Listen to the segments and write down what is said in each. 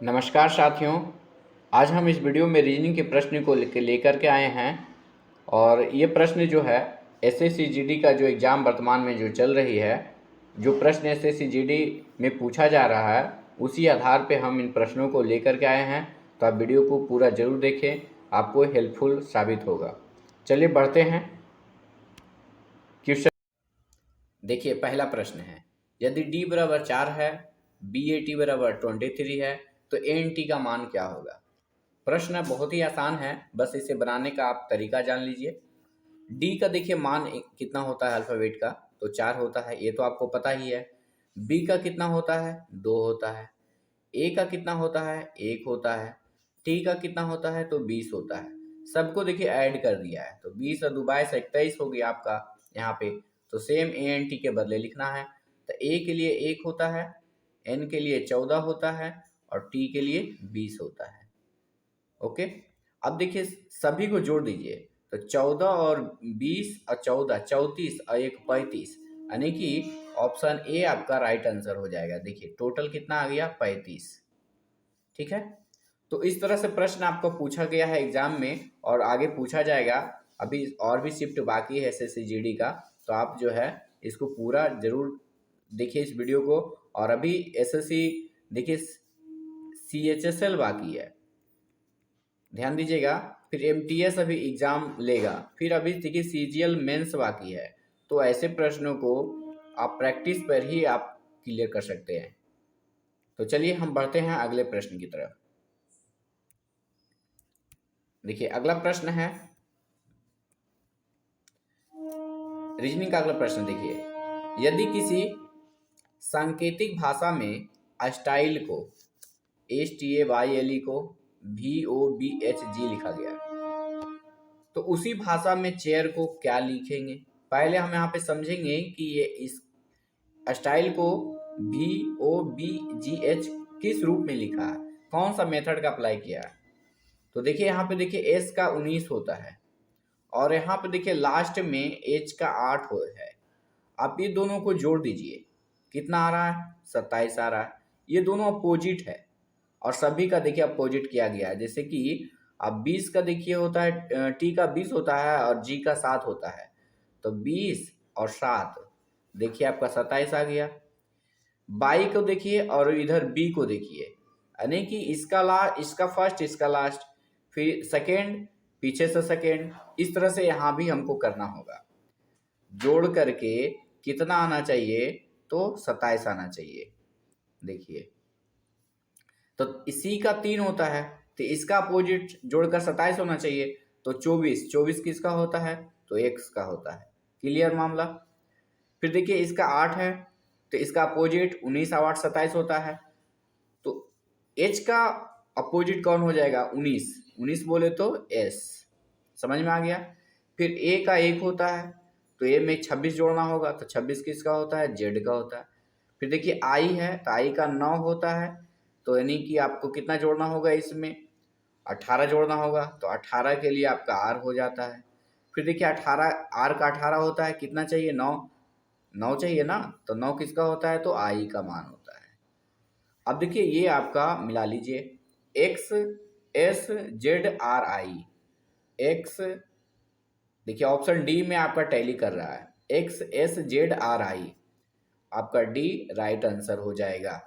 नमस्कार साथियों। आज हम इस वीडियो में रीजनिंग के प्रश्न को लेकर के आए हैं। और ये प्रश्न जो है एसएससी जीडी का जो एग्ज़ाम वर्तमान में जो चल रही है, जो प्रश्न एसएससी जीडी में पूछा जा रहा है, उसी आधार पे हम इन प्रश्नों को लेकर के आए हैं। तो आप वीडियो को पूरा ज़रूर देखें, आपको हेल्पफुल साबित होगा। चलिए बढ़ते हैं क्वेश्चन। देखिए, पहला प्रश्न है, यदि d बराबर 4 है, BAT बराबर 23 है, तो ANT का मान क्या होगा। प्रश्न बहुत ही आसान है, बस इसे बनाने का आप तरीका जान लीजिए। डी का देखिए मान कितना होता है अल्फ़ाबेट का, तो 4 होता है, ये तो आपको पता ही है। बी का कितना होता है, 2 होता है। ए का कितना होता है, 1 होता है। टी का कितना होता है, तो 20 होता है। सबको देखिए ऐड कर दिया है, तो 20 और 2 22 21 हो गया आपका यहाँ पे। तो सेम ए एन टी के बदले लिखना है। तो ए के लिए 1 होता है, एन के लिए 14 होता है और टी के लिए 20 होता है। ओके, अब देखिए सभी को जोड़ दीजिए, तो 14 और 20 और 14 34 और 1 35, यानी कि ऑप्शन ए आपका राइट आंसर हो जाएगा। देखिए टोटल कितना आ गया, 35। ठीक है, तो इस तरह से प्रश्न आपको पूछा गया है एग्जाम में और आगे पूछा जाएगा। अभी और भी शिफ्ट बाकी है एसएससी जीडी का, तो आप जो है इसको पूरा जरूर देखिए इस वीडियो को। और अभी एसएससी देखिए CHSL बाकी है, ध्यान दीजिएगा। फिर MTS अभी एग्जाम लेगा, फिर अभी देखिए CGL मेंस बाकी है। तो ऐसे प्रश्नों को आप प्रैक्टिस पर ही आप क्लियर कर सकते हैं। तो चलिए हम बढ़ते हैं अगले प्रश्न की तरफ। देखिए अगला प्रश्न है रीजनिंग का अगला प्रश्न। देखिए, यदि किसी सांकेतिक भाषा में स्टाइल को STAYLE को VOBHG लिखा गया, तो उसी भाषा में चेयर को क्या लिखेंगे। पहले हम यहाँ पे समझेंगे कि ये इस स्टाइल को VOBGH किस रूप में लिखा है, कौन सा मेथड का अप्लाई किया है। तो देखिए यहाँ पे देखिए S का 19 होता है और यहाँ पे देखिए लास्ट में H का 8 है। आप ये दोनों को जोड़ दीजिए, कितना आ रहा है, 27 आ रहा है। ये दोनों अपोजिट है और सभी का देखिए अपोजिट किया गया है। जैसे कि अब 20 का देखिए होता है, T का 20 होता है और G का 7 होता है। तो 20 और 7 देखिए आपका 27 आ गया। बाई को देखिए और इधर बी को देखिए, यानी कि इसका फर्स्ट, इसका लास्ट, फिर सेकेंड, पीछे से सेकेंड। इस तरह से यहाँ भी हमको करना होगा। जोड़ करके कितना आना चाहिए, तो 27 आना चाहिए। देखिए तो इसी का 3 होता है, तो इसका अपोजिट जोड़कर 27 होना चाहिए। तो 24 किसका होता है, तो x का होता है। क्लियर मामला। फिर देखिए इसका 8 है, तो इसका अपोजिट 19 और 8 27 होता है। तो h का अपोजिट कौन हो जाएगा, 19 बोले तो s। समझ में आ गया। फिर a का 1 होता है, तो a में 26 जोड़ना होगा, तो 26 किसका होता है, z का होता है। फिर देखिए i है, तो i का 9 होता है, तो यानी कि आपको कितना जोड़ना होगा, इसमें 18 जोड़ना होगा। तो 18 के लिए आपका r हो जाता है। फिर देखिए 18 r का 18 होता है, कितना चाहिए, 9 चाहिए ना, तो 9 किसका होता है, तो i का मान होता है। अब देखिए ये आपका मिला लीजिए, x s z r i x, देखिए ऑप्शन डी में आपका टैली कर रहा है, x s z r i, आपका डी राइट आंसर हो जाएगा।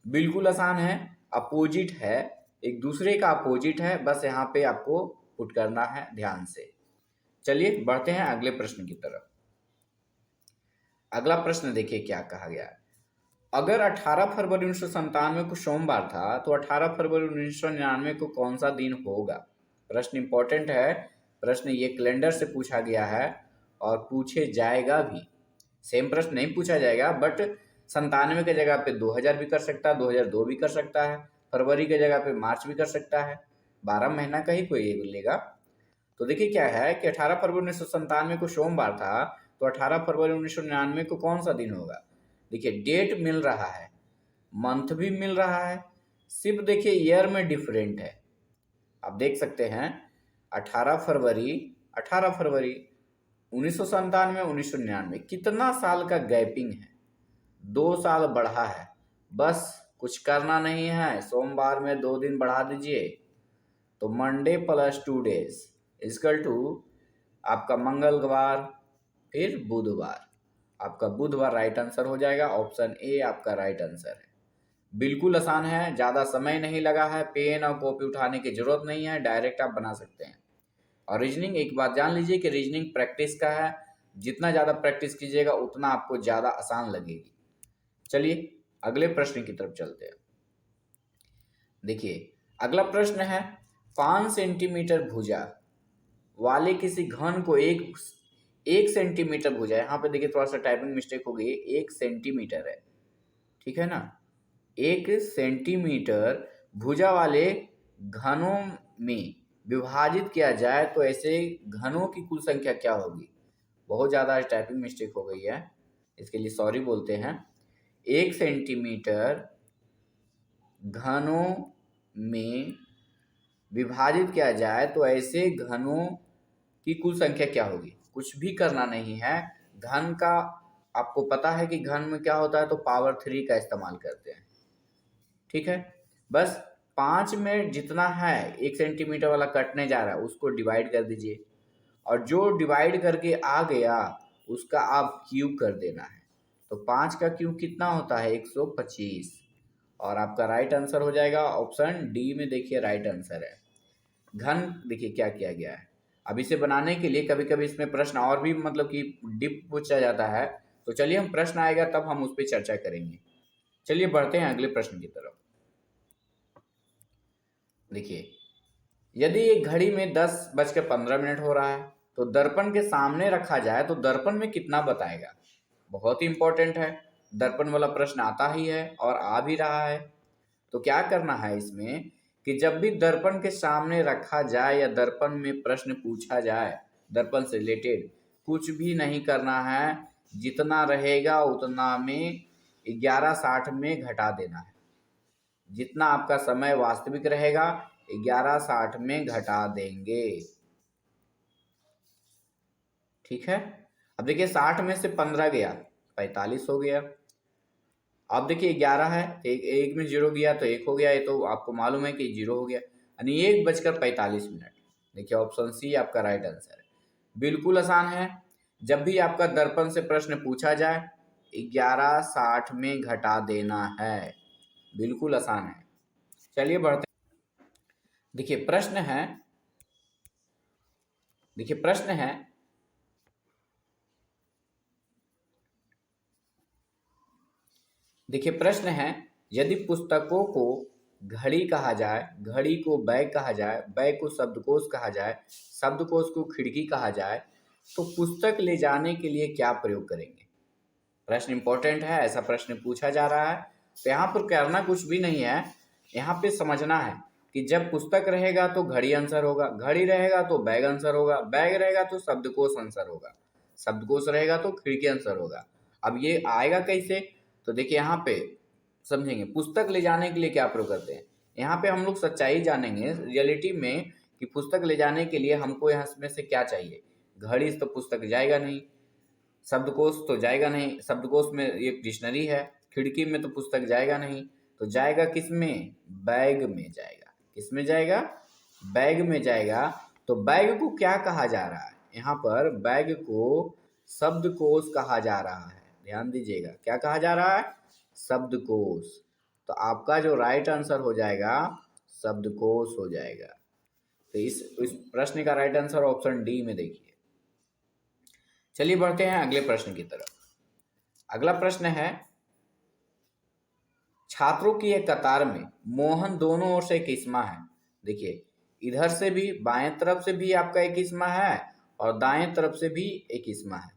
बिल्कुल आसान है, अपोजिट है, एक दूसरे का अपोजिट है, बस यहाँ पे आपको पुट करना है ध्यान से। चलिए बढ़ते हैं अगले प्रश्न की तरफ। अगला प्रश्न देखिए क्या कहा गया। अगर 18 फरवरी 1997 को सोमवार था, तो 18 फरवरी 1999 को कौन सा दिन होगा। प्रश्न इंपॉर्टेंट है, प्रश्न ये कैलेंडर से पूछा गया है और पूछे जाएगा भी। सेम प्रश्न नहीं पूछा जाएगा, बट 97 के जगह पे 2000 भी कर सकता है, 2002 भी कर सकता है, फरवरी के जगह पे मार्च भी कर सकता है, 12 महीना का ही कोई लेगा। तो देखिए क्या है कि 18 फरवरी 1997 को सोमवार था, तो 18 फरवरी 1999 को कौन सा दिन होगा। देखिए डेट मिल रहा है, मंथ भी मिल रहा है, सिर्फ देखिए ईयर में डिफरेंट है। आप देख सकते हैं 18 फरवरी 1997 1999, कितना साल का गैपिंग है, 2 साल बढ़ा है, बस कुछ करना नहीं है, सोमवार में 2 दिन बढ़ा दीजिए, तो Monday plus 2 days is equal to आपका मंगलवार फिर बुधवार। आपका बुधवार राइट आंसर हो जाएगा, ऑप्शन ए आपका राइट आंसर है। बिल्कुल आसान है, ज़्यादा समय नहीं लगा है, पेन और कॉपी उठाने की जरूरत नहीं है, डायरेक्ट आप बना सकते हैं। और रीजनिंग एक बात जान लीजिए कि रीजनिंग प्रैक्टिस का है, जितना ज़्यादा प्रैक्टिस कीजिएगा उतना आपको ज़्यादा आसान लगेगी। चलिए अगले प्रश्न की तरफ चलते हैं। देखिए अगला प्रश्न है, 5 सेंटीमीटर भुजा वाले किसी घन को एक सेंटीमीटर भुजा, यहाँ पे देखिए थोड़ा सा टाइपिंग मिस्टेक हो गई, 1 सेंटीमीटर है, ठीक है ना। 1 सेंटीमीटर भुजा वाले घनों में विभाजित किया जाए तो ऐसे घनों की कुल संख्या क्या होगी। बहुत ज़्यादा टाइपिंग मिस्टेक हो गई है, इसके लिए सॉरी बोलते हैं। 1 सेंटीमीटर घनों में विभाजित किया जाए तो ऐसे घनों की कुल संख्या क्या होगी। कुछ भी करना नहीं है, घन का आपको पता है कि घन में क्या होता है, तो पावर 3 का इस्तेमाल करते हैं, ठीक है। बस 5 में जितना है 1 सेंटीमीटर वाला कटने जा रहा है उसको डिवाइड कर दीजिए, और जो डिवाइड करके आ गया उसका आप क्यूब कर देना है। तो 5 का क्यूब कितना होता है, 125, और आपका राइट आंसर हो जाएगा ऑप्शन डी में। देखिए राइट आंसर है। घन देखिए क्या किया गया है। अब इसे बनाने के लिए कभी कभी इसमें प्रश्न और भी मतलब कि डीप पूछा जाता है, तो चलिए हम प्रश्न आएगा तब हम उस पर चर्चा करेंगे। चलिए बढ़ते हैं अगले प्रश्न की तरफ। देखिए यदि एक घड़ी में 10:15 हो रहा है तो दर्पण के सामने रखा जाए तो दर्पण में कितना बताएगा। बहुत ही इंपॉर्टेंट है, दर्पण वाला प्रश्न आता ही है और आ भी रहा है। तो क्या करना है इसमें कि जब भी दर्पण के सामने रखा जाए या दर्पण में प्रश्न पूछा जाए दर्पण से रिलेटेड, कुछ भी नहीं करना है, जितना रहेगा उतना में 11:60 में घटा देना है। जितना आपका समय वास्तविक रहेगा 11:60 में घटा देंगे, ठीक है। अब देखिए 60 में से 15 गया 45 हो गया। अब देखिए 11 है, एक में 0 गया तो 1 हो गया, ये तो आपको मालूम है कि 0 हो गया, यानी 1:45। देखिए ऑप्शन सी आपका राइट आंसर है। बिल्कुल आसान है, जब भी आपका दर्पण से प्रश्न पूछा जाए 11:60 में घटा देना है, बिल्कुल आसान है। चलिए बढ़ते। देखिए प्रश्न है, देखिए प्रश्न है, देखिए प्रश्न है, यदि पुस्तकों को घड़ी कहा जाए, घड़ी को बैग कहा जाए, बैग को शब्दकोश कहा जाए, शब्दकोश को खिड़की कहा जाए, तो पुस्तक ले जाने के लिए क्या प्रयोग करेंगे। प्रश्न इंपॉर्टेंट है, ऐसा प्रश्न पूछा जा रहा है। तो यहाँ पर करना कुछ भी नहीं है, यहाँ पे समझना है कि जब पुस्तक रहेगा तो घड़ी आंसर होगा, घड़ी रहेगा तो बैग आंसर होगा, बैग रहेगा तो शब्दकोश आंसर होगा, शब्दकोश रहेगा तो खिड़की आंसर होगा। अब ये आएगा कैसे, तो देखिए यहाँ पे समझेंगे पुस्तक ले जाने के लिए क्या प्रयोग करते हैं। यहाँ पे हम लोग सच्चाई जानेंगे रियलिटी में कि पुस्तक ले जाने के लिए हमको यहाँ में से क्या चाहिए। घड़ी से तो पुस्तक जाएगा नहीं, शब्दकोश तो जाएगा नहीं, शब्दकोश में एक डिक्शनरी है, खिड़की में तो पुस्तक जाएगा नहीं, तो जाएगा किस में, बैग में जाएगा। किस में जाएगा, बैग में जाएगा। तो बैग को क्या कहा जा रहा है, यहाँ पर बैग को शब्दकोश कहा जा रहा है, ध्यान दीजिएगा क्या कहा जा रहा है, शब्दकोश। तो आपका जो राइट आंसर हो जाएगा शब्दकोश हो जाएगा। तो इस प्रश्न का राइट आंसर ऑप्शन डी में देखिए। चलिए बढ़ते हैं अगले प्रश्न की तरफ। अगला प्रश्न है, छात्रों की एक कतार में मोहन दोनों ओर से एक इस्मा है। देखिए इधर से भी बाएं तरफ से भी आपका एक इस्मा है और दाएं तरफ से भी एक इस्मा है,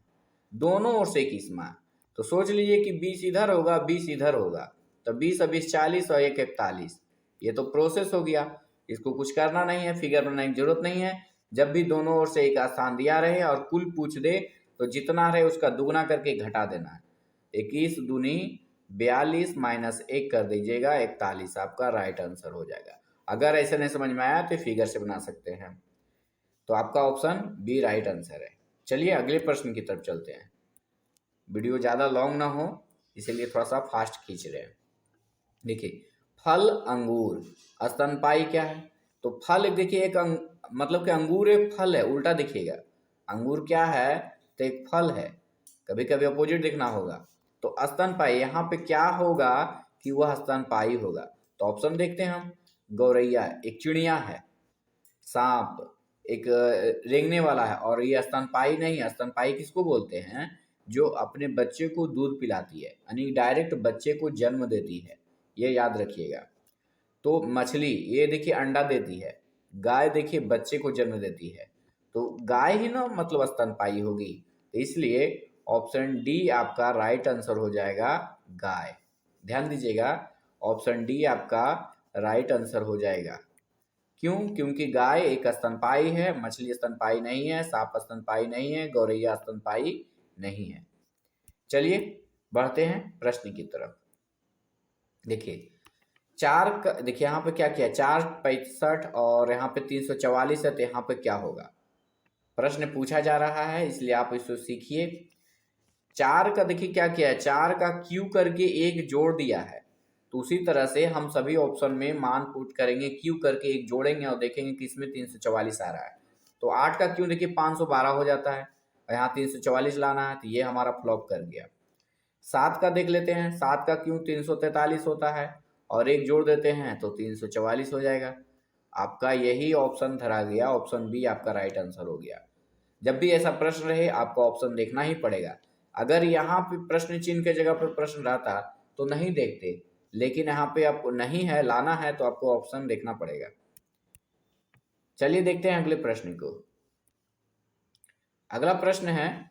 दोनों ओर से एक इस्मा है। तो सोच लीजिए कि 20 इधर होगा 20 इधर होगा, तो 20 और 20 40 और 1 41। ये तो प्रोसेस हो गया, इसको कुछ करना नहीं है, फिगर बनाने की जरूरत नहीं है। जब भी दोनों ओर से एक स्थान दिया रहे और कुल पूछ दे तो जितना रहे उसका दुगना करके घटा देना है। 21 दूनी 42 माइनस 1 कर दीजिएगा 41, आपका राइट आंसर हो जाएगा। अगर ऐसे नहीं समझ में आया तो फिगर से बना सकते हैं। तो आपका ऑप्शन बी राइट आंसर है। चलिए अगले प्रश्न की तरफ चलते हैं। वीडियो ज़्यादा लॉन्ग ना हो इसीलिए थोड़ा सा फास्ट खींच रहे हैं। देखिए फल अंगूर, स्तनपायी क्या है? तो फल देखिए एक मतलब कि अंगूर एक फल है, उल्टा देखिएगा। अंगूर क्या है? तो एक फल है, कभी कभी अपोजिट देखना होगा। तो स्तनपायी यहाँ पे क्या होगा कि वह स्तनपायी होगा। तो ऑप्शन देखते हैं हम। गौरैया एक चिड़िया है, सांप एक रेंगने वाला है, और ये स्तनपायी नहीं है। स्तनपायी किसको बोलते हैं? जो अपने बच्चे को दूध पिलाती है, यानी डायरेक्ट बच्चे को जन्म देती है, ये याद रखिएगा। तो मछली ये देखिए अंडा देती है, गाय देखिए बच्चे को जन्म देती है, तो गाय ही ना मतलब स्तनपायी होगी। तो इसलिए ऑप्शन डी आपका राइट आंसर हो जाएगा, गाय। ध्यान दीजिएगा, ऑप्शन डी आपका राइट आंसर हो जाएगा। क्यों? क्योंकि गाय एक स्तनपायी है, मछली स्तनपायी नहीं है, सांप स्तनपायी नहीं है, गौरैया स्तनपायी नहीं है। चलिए बढ़ते हैं प्रश्न की तरफ। देखिए चार का देखिए यहाँ पे क्या किया, 465 और यहाँ पे 344 है, तो यहाँ पे क्या होगा? प्रश्न पूछा जा रहा है, इसलिए आप इसको सीखिए। चार का देखिए क्या किया है, चार का क्यू करके एक जोड़ दिया है। तो उसी तरह से हम सभी ऑप्शन में मान पुट करेंगे, क्यू करके एक जोड़ेंगे और देखेंगे कि इसमें 344 आ रहा है। तो 8 का क्यू देखिए 512 हो जाता है, और यहाँ 344 लाना है, तो ये हमारा फ्लॉप कर गया। 7 का देख लेते हैं, 7 का क्यू 343 होता है, और एक जोड़ देते हैं तो 344 हो जाएगा। आपका यही ऑप्शन धरा गया, ऑप्शन बी आपका राइट आंसर हो गया। जब भी ऐसा प्रश्न रहे आपको ऑप्शन देखना ही पड़ेगा। अगर यहाँ पे प्रश्न चिन्ह के जगह पर प्रश्न रहता तो नहीं देखते, लेकिन यहाँ पे आपको नहीं है, लाना है, तो आपको ऑप्शन देखना पड़ेगा। चलिए देखते हैं अगले प्रश्न को। अगला प्रश्न है,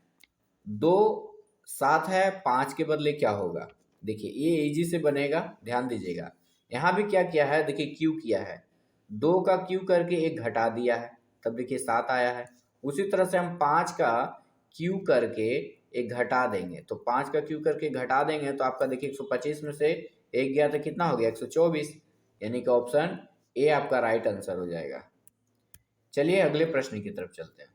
2 7 है, 5 के बदले क्या होगा? देखिए ये इजी से बनेगा, ध्यान दीजिएगा। यहाँ भी क्या किया है, देखिए क्यू किया है, 2 का क्यू करके एक घटा दिया है, तब देखिए 7 आया है। उसी तरह से हम 5 का क्यू करके एक घटा देंगे, तो 5 का क्यू करके घटा देंगे तो आपका देखिए 125 में से एक गया तो कितना हो गया, 124, यानी कि ऑप्शन ए आपका राइट आंसर हो जाएगा। चलिए अगले प्रश्न की तरफ चलते हैं।